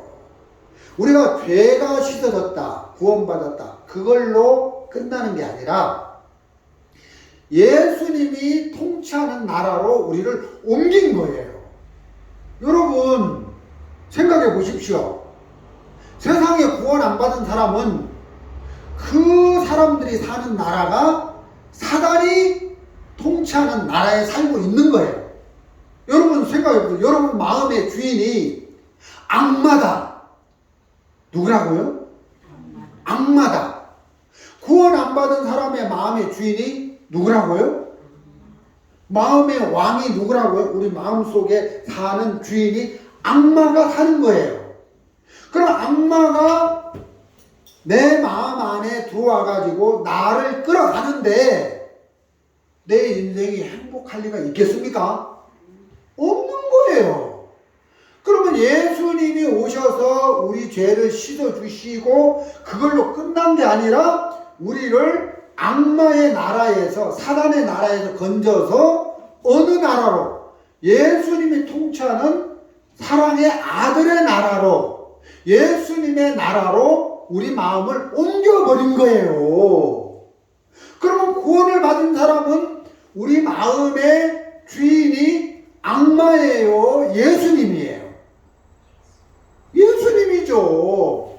우리가 죄가 씻어졌다, 구원받았다, 그걸로 끝나는 게 아니라 예수님이 통치하는 나라로 우리를 옮긴 거예요. 여러분, 생각해 보십시오. 세상에 구원 안 받은 사람은 그 사람들이 사는 나라가 사단이 통치하는 나라에 살고 있는 거예요. 여러분 생각해 보세요. 여러분 마음의 주인이 악마다. 누구라고요? 악마다. 구원 안 받은 사람의 마음의 주인이 누구라고요? 마음의 왕이 누구라고요? 우리 마음속에 사는 주인이 악마가 사는 거예요. 그럼 악마가 내 마음 안에 들어와가지고 나를 끌어가는데 내 인생이 행복할 리가 있겠습니까? 없는 거예요. 그러면 예수님이 오셔서 우리 죄를 씻어주시고 그걸로 끝난 게 아니라 우리를 악마의 나라에서, 사단의 나라에서 건져서 어느 나라로? 예수님이 통치하는 사랑의 아들의 나라로, 예수님의 나라로 우리 마음을 옮겨버린 거예요. 그러면 구원을 받은 사람은 우리 마음의 주인이 악마예요? 예수님이에요? 예수님이죠.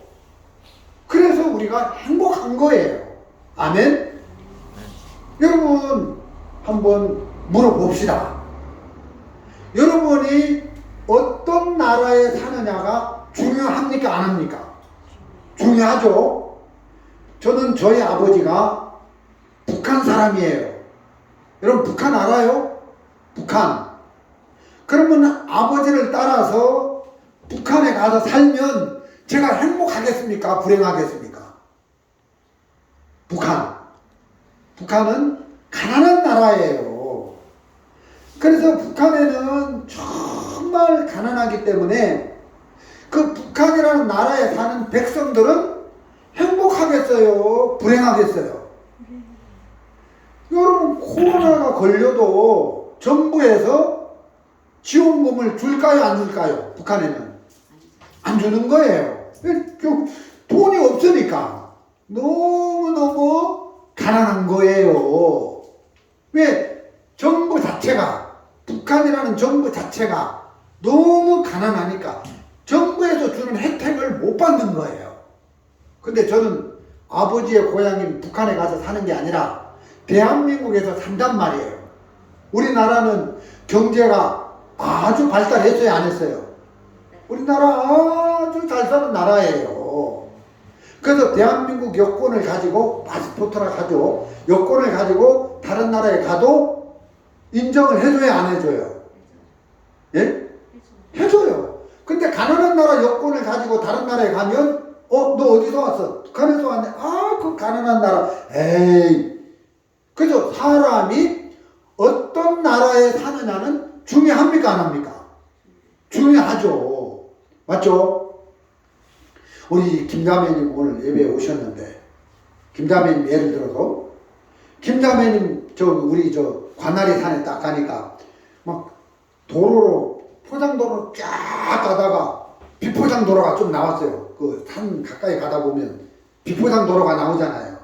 그래서 우리가 행복한 거예요. 아멘? 여러분 한번 물어봅시다. 여러분이 어떤 나라에 사느냐가 중요합니까? 안 합니까? 중요하죠. 저는 저희 아버지가 북한 사람이에요. 여러분 북한 알아요? 북한. 그러면 아버지를 따라서 북한에 가서 살면 제가 행복하겠습니까? 불행하겠습니까? 북한은 가난한 나라예요. 그래서 북한에는 정말 가난하기 때문에 그 북한이라는 나라에 사는 백성들은 행복하겠어요? 불행하겠어요? 여러분, 코로나가 걸려도 정부에서 지원금을 줄까요? 안 줄까요? 북한에는 안 주는 거예요. 돈이 없으니까 너무너무 가난한 거예요. 왜? 정부 자체가, 북한이라는 정부 자체가 너무 가난하니까 정부에서 주는 혜택을 못 받는 거예요. 근데 저는 아버지의 고향인 북한에 가서 사는 게 아니라 대한민국에서 산단 말이에요. 우리나라는 경제가 아주 발달했어요, 안 했어요? 우리나라 아주 잘 사는 나라예요. 그래서 대한민국 여권을 가지고, 파스포트라 하죠. 여권을 가지고 다른 나라에 가도 인정을 해줘야 안 해줘요? 예? 해줘요. 근데 가난한 나라 여권을 가지고 다른 나라에 가면 너 어디서 왔어? 북한에서 왔네. 그 가난한 나라. 에이. 그래서 사람이 어떤 나라에 사느냐는 중요합니까? 안 합니까? 중요하죠. 맞죠? 우리 김자매님 오늘 예배에 오셨는데, 김자매님 예를 들어서, 김자매님 우리 관아리 산에 딱 가니까 막 도로로, 포장도로 쫙 가다가 비포장도로가 좀 나왔어요. 그 산 가까이 가다 보면 비포장도로가 나오잖아요.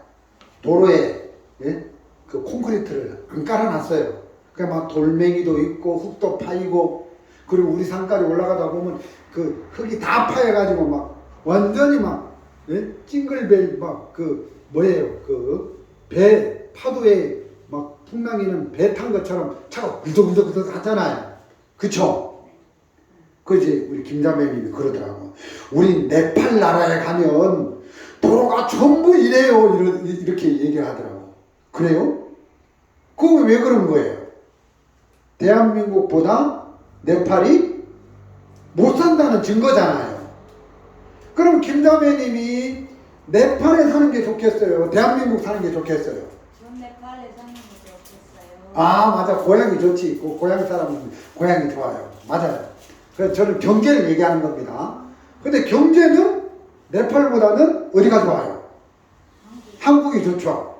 도로에, 예? 그 콘크리트를 안 깔아놨어요. 그냥 막 돌멩이도 있고 흙도 파이고, 그리고 우리 산까지 올라가다 보면 그 흙이 다 파여가지고 막 완전히 막, 예? 찡글벨 막 뭐예요? 배 파도에 막 풍랑이는 배 탄 것처럼 차가 굴덕굴덕 하잖아요. 그쵸? 그지? 우리 김자매님이 그러더라고. 우리 네팔 나라에 가면 도로가 전부 이래요. 이렇게 얘기하더라고. 그래요? 그거 왜 그런 거예요? 대한민국보다 네팔이 못 산다는 증거잖아요. 그럼 김자매님이 네팔에 사는 게 좋겠어요? 대한민국 사는 게 좋겠어요? 전 네팔에 사는 게 좋겠어요. 맞아. 고향이 좋지. 고향 사람은 고향이 좋아요. 맞아요. 그래서 저는 경제를 얘기하는 겁니다. 근데 경제는 네팔보다는 어디가 좋아요? 한국이 좋죠.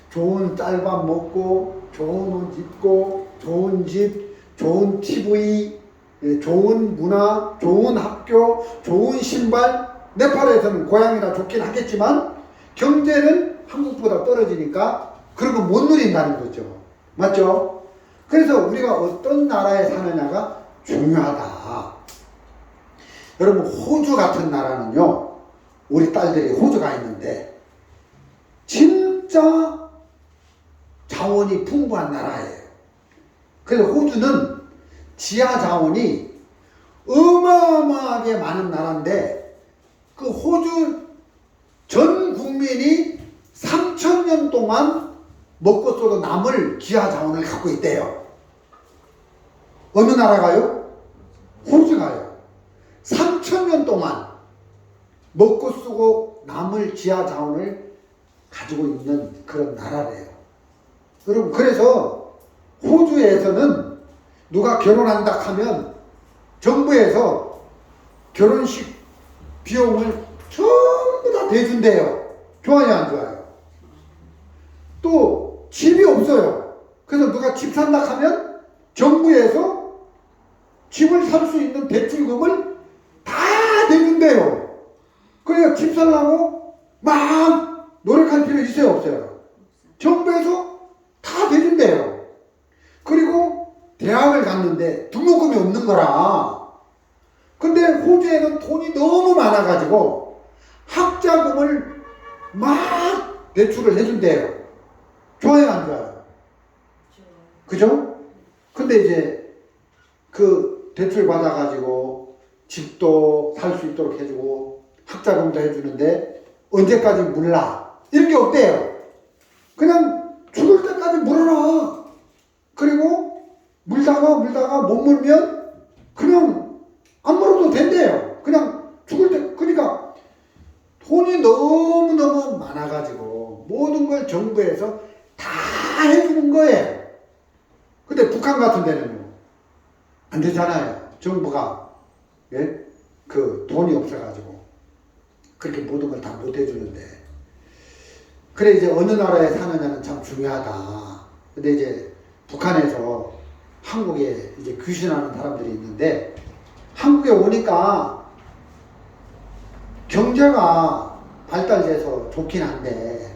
좋은 쌀밥 먹고, 좋은 옷 입고, 좋은 집, 좋은 TV, 좋은 문화, 좋은 학교, 좋은 신발. 네팔에서는 고향이나 좋긴 하겠지만 경제는 한국보다 떨어지니까 그런 거 못 누린다는 거죠. 맞죠? 그래서 우리가 어떤 나라에 사느냐가 중요하다. 여러분, 호주 같은 나라는요, 우리 딸들이 호주가 있는데 진짜 자원이 풍부한 나라예요. 그래서 호주는 지하 자원이 어마어마하게 많은 나라인데, 그 호주 전 국민이 3,000년 동안 먹고 써도 남을 지하 자원을 갖고 있대요. 어느 나라가요? 호주가요. 3,000년 동안 먹고 쓰고 남을 지하 자원을 가지고 있는 그런 나라래요. 여러분, 그래서 호주에서는 누가 결혼한다 하면 정부에서 결혼식 비용을 전부 다 대준대요. 좋아요, 안 좋아요? 또 집이 없어요. 그래서 누가 집 산다 하면 정부에서 집을 살 수 있는 대출금을 다 내준대요. 그러니까 집 살라고 막 노력할 필요 있어요, 없어요? 정부에서 다 대준대요. 그리고 대학을 갔는데 등록금이 없는 거라. 근데 호주에는 돈이 너무 많아가지고 학자금을 막 대출을 해준대요. 좋아요, 안 좋아요? 그죠? 근데 이제 그 대출 받아가지고 집도 살 수 있도록 해주고 학자금도 해주는데 언제까지 몰라. 이런 게 없대요. 그냥 죽을 때까지 물어라. 그리고 물다가 못 물면 그냥 안 물어도 된대요. 그냥 죽을 때. 그러니까 돈이 너무너무 많아가지고 모든 걸 정부에서 다 해주는 거예요. 근데 북한 같은 데는 정부가 예? 그 돈이 없어가지고 그렇게 모든 걸 다 못 해주는데, 그래 이제 어느 나라에 사느냐는 참 중요하다. 근데 이제 북한에서 한국에 이제 귀신하는 사람들이 있는데, 한국에 오니까 경제가 발달돼서 좋긴 한데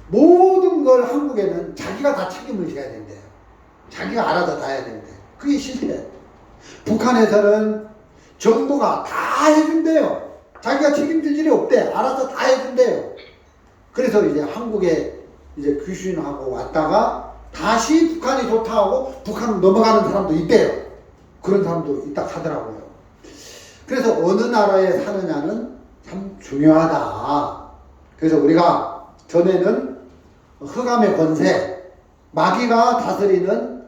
모든 걸 한국에는 자기가 다 책임을 져야 된대요. 자기가 알아서 다 해야 된대. 그게 싫대. 북한에서는 정부가 다 해준대요. 자기가 책임질 일이 없대. 알아서 다 해준대요. 그래서 이제 한국에 이제 귀신하고 왔다가 다시 북한이 좋다 하고 북한으로 넘어가는 사람도 있대요. 그런 사람도 있다 하더라고요. 그래서 어느 나라에 사느냐는 참 중요하다. 그래서 우리가 전에는 흑암의 권세, 마귀가 다스리는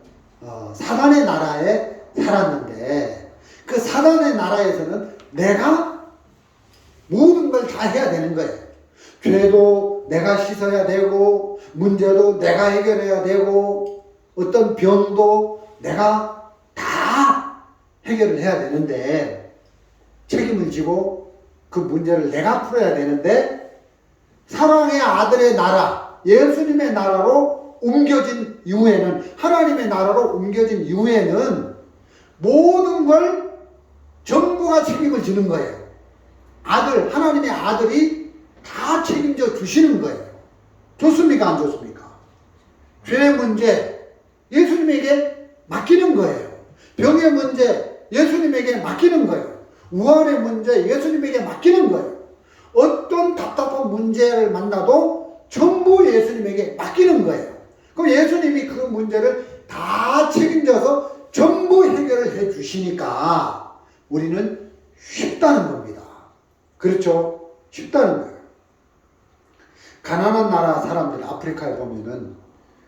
사단의 나라에 살았는데, 그 사단의 나라에서는 내가 모든 걸 다 해야 되는 거예요. 죄도 내가 씻어야 되고, 문제도 내가 해결해야 되고, 어떤 병도 내가 다 해결을 해야 되는데, 책임을 지고 그 문제를 내가 풀어야 되는데, 사랑의 아들의 나라, 예수님의 나라로 옮겨진 이후에는, 하나님의 나라로 옮겨진 이후에는 모든 걸 정부가 책임을 지는 거예요. 아들, 하나님의 아들이 다 책임져 주시는 거예요. 좋습니까? 안 좋습니까? 죄의 문제 예수님에게 맡기는 거예요. 병의 문제 예수님에게 맡기는 거예요. 우환의 문제 예수님에게 맡기는 거예요. 어떤 답답한 문제를 만나도 전부 예수님에게 맡기는 거예요. 그럼 예수님이 그 문제를 다 책임져서 전부 해결을 해 주시니까 우리는 쉽다는 겁니다. 그렇죠? 쉽다는 거예요. 가난한 나라 사람들, 아프리카에 보면은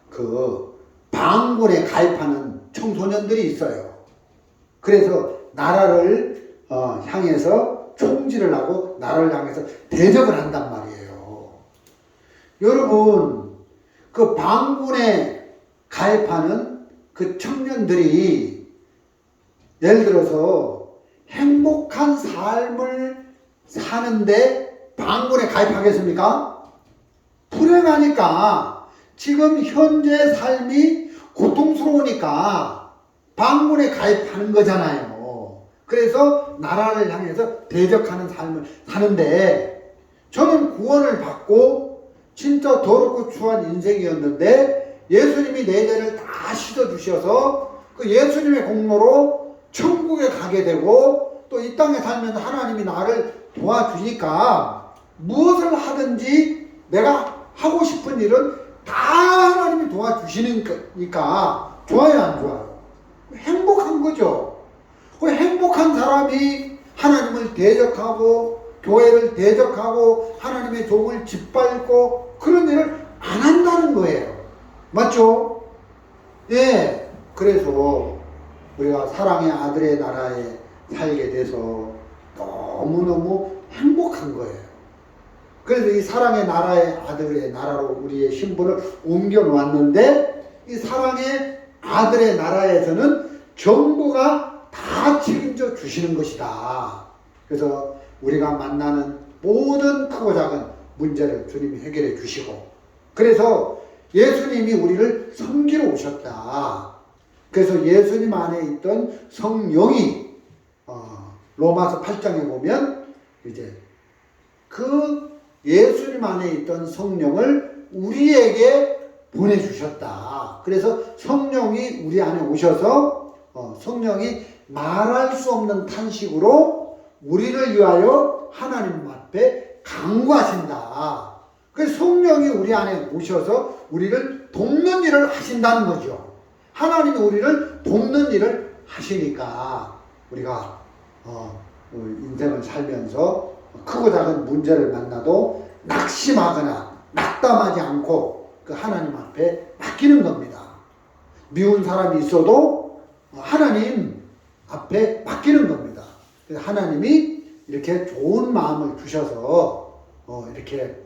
그 방군에 가입하는 청소년들이 있어요. 그래서 나라를 향해서 총질을 하고 나라를 향해서 대적을 한단 말이에요. 여러분, 그 방군에 가입하는 그 청년들이 예를 들어서 행복한 삶을 사는데 방군에 가입하겠습니까? 불행하니까, 지금 현재 삶이 고통스러우니까 방군에 가입하는 거잖아요. 그래서 나라를 향해서 대적하는 삶을 사는데, 저는 구원을 받고 진짜 더럽고 추한 인생이었는데 예수님이 내 죄를 다 씻어주셔서 그 예수님의 공로로 천국에 가게 되고, 또 이 땅에 살면서 하나님이 나를 도와주니까 무엇을 하든지 내가 하고 싶은 일은 다 하나님이 도와주시니까 좋아요, 안 좋아요? 행복한 거죠. 그 행복한 사람이 하나님을 대적하고 교회를 대적하고 하나님의 종을 짓밟고 그런 일을 안 한다는 거예요. 맞죠? 예. 그래서 우리가 사랑의 아들의 나라에 살게 돼서 너무너무 행복한 거예요. 그래서 이 사랑의 나라의 아들의 나라로 우리의 신분을 옮겨 놓았는데, 이 사랑의 아들의 나라에서는 정부가 다 책임져 주시는 것이다. 그래서 우리가 만나는 모든 크고 작은 문제를 주님이 해결해 주시고, 그래서 예수님이 우리를 섬기러 오셨다. 그래서 예수님 안에 있던 성령이 로마서 8장에 보면 이제 그 예수님 안에 있던 성령을 우리에게 보내주셨다. 그래서 성령이 우리 안에 오셔서 성령이 말할 수 없는 탄식으로 우리를 위하여 하나님 앞에 간구하신다. 그래서 성령이 우리 안에 오셔서 우리를 돕는 일을 하신다는 거죠. 하나님이 우리를 돕는 일을 하시니까 우리가 인생을 살면서 크고 작은 문제를 만나도 낙심하거나 낙담하지 않고 그 하나님 앞에 맡기는 겁니다. 미운 사람이 있어도 하나님 앞에 맡기는 겁니다. 그래서 하나님이 이렇게 좋은 마음을 주셔서 이렇게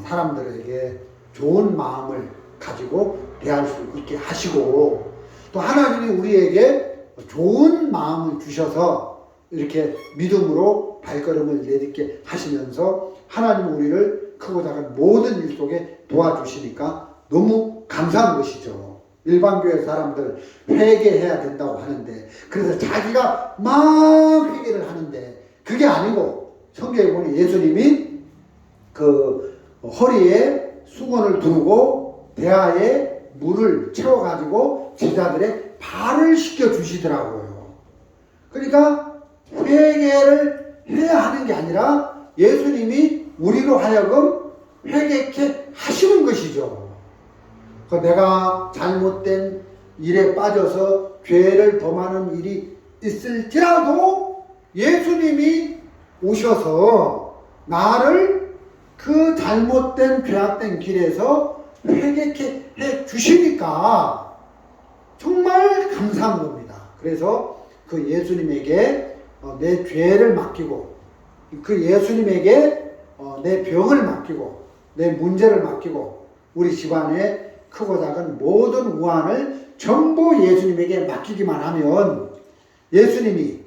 사람들에게 좋은 마음을 가지고 대할 수 있게 하시고, 또 하나님이 우리에게 좋은 마음을 주셔서 이렇게 믿음으로 발걸음을 내딛게 하시면서 하나님 우리를 크고 작은 모든 일 속에 도와주시니까 너무 감사한 것이죠. 일반 교회 사람들 회개해야 된다고 하는데, 그래서 자기가 막 회개를 하는데 그게 아니고, 성경에 보니 예수님이 그 허리에 수건을 두르고 대야에 물을 채워가지고 제자들의 발을 씻겨 주시더라고요. 그러니까 회개를 해야 하는 게 아니라 예수님이 우리로 하여금 회개케 하시는 것이죠. 내가 잘못된 일에 빠져서 죄를 범하는 일이 있을지라도 예수님이 오셔서 나를 그 잘못된 죄악된 길에서 회개케 해 주시니까 정말 감사한 겁니다. 그래서 그 예수님에게 내 죄를 맡기고, 그 예수님에게 내 병을 맡기고, 내 문제를 맡기고, 우리 집안의 크고 작은 모든 우환을 전부 예수님에게 맡기기만 하면 예수님이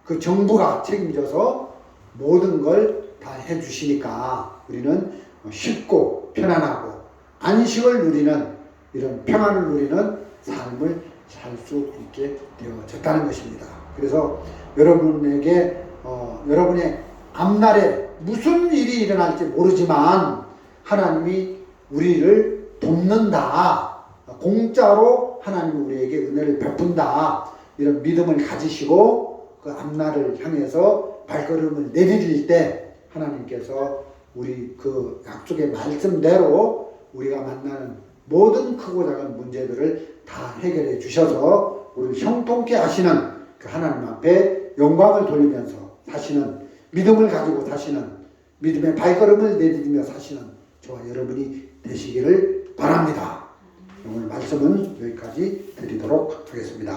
그 정부가 책임져서 모든 걸 다 해주시니까 우리는 쉽고 편안하고 안식을 누리는, 이런 평안을 누리는 삶을 살 수 있게 되어졌다는 것입니다. 그래서 여러분에게 여러분의 앞날에 무슨 일이 일어날지 모르지만 하나님이 우리를 돕는다, 공짜로 하나님이 우리에게 은혜를 베푼다, 이런 믿음을 가지시고 그 앞날을 향해서 발걸음을 내디딜 때 하나님께서 우리 그 약속의 말씀대로 우리가 만나는 모든 크고 작은 문제들을 다 해결해 주셔서 우리를 형통케 하시는 그 하나님 앞에 영광을 돌리면서 사시는, 믿음을 가지고 사시는, 믿음의 발걸음을 내디디며 사시는 저와 여러분이 되시기를 바랍니다. 오늘 말씀은 여기까지 드리도록 하겠습니다.